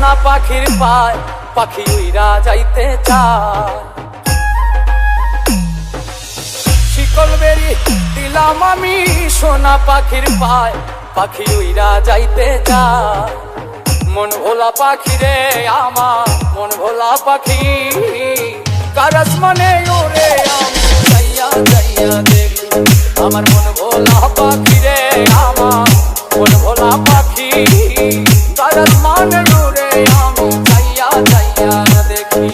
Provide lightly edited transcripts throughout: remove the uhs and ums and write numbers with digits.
সোনা পাখির পায় পাখি উইরা যাইতে চায়। শিকল বেরি দিলাম আমি সোনা পাখির পায় পাখি উইরা যাইতে চায়। মন ভোলা পাখি রে আমার মন ভোলা পাখি, কার আসমানে ওরে আমি যাইয়া যাইয়া দেখি। আমার মন ভোলা পাখি রে আমার মন ভোলা পাখি, কার আসমানে ওরে আমি যাইয়া যাইয়া দেখি।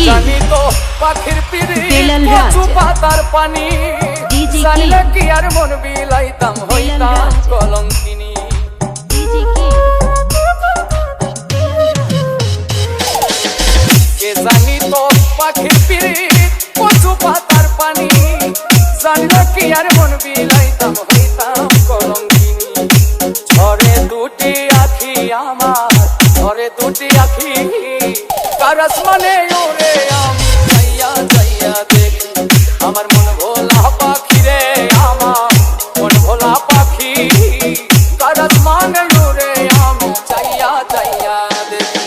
জানি তো পাখির পিরি কচু পাতার পানি, জানলে কি আর মন বিলাইতাম হইতাম কলঙ্কিনী। কে জানি তো পাখির পিরি কচু পাতার পানি, জানলে কি আর মন বিলাইতাম হইতাম কলঙ্কিনী। ঝরে দুটি আখি আমার ঝরে দুটি আখি, কার আসমানে ওরে আমি যাইয়া যাইয়া দেখি। আমার মন ভোলা পাখি রে আমার মন ভোলা পাখি, কার আসমানে ওরে আমি যাইয়া যাইয়া দেখি।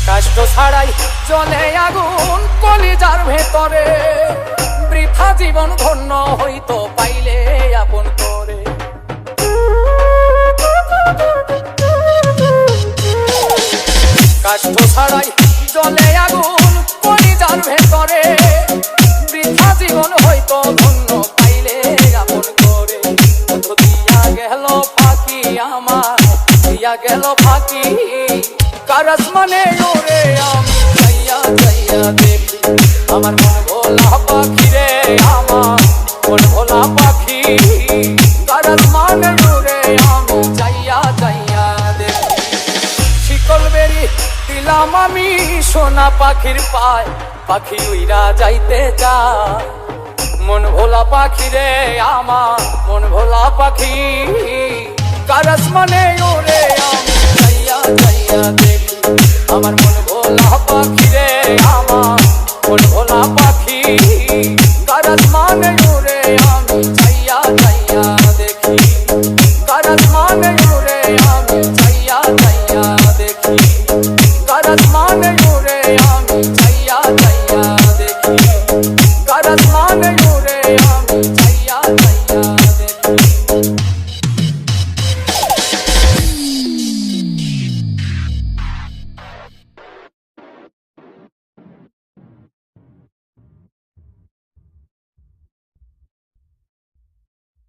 কষ্ট ছাড়াই জ্বলে আগুন কলিজার ভেতরে, বৃথা জীবন ধন্য হইতো পাইলে আপন করে। কষ্ট ছাড়াই জ্বলে আগুন কলিজার ভেতরে, বৃথা জীবন হইতো ধন্য পাইলে আপন করে। দিয়া গেল ফাঁকি আমার দিয়া গেল ফাঁকি, কার আসমানে ওরে আমি যাইয়া যাইয়া দেখি। আমার মন ভোলা পাখি রে আমার মন ভোলা পাখি, কার আসমানে ওরে আমি যাইয়া যাইয়া দেখি। শিকল বেরি দিলাম আমি সোনা পাখির পায় পাখি উইরা যাইতে চায়। মন ভোলা পাখি রে আমার মন ভোলা পাখি, কার আসমানে ওরে আমি যাইয়া যাইয়া দেখি। আমার মন ভোলা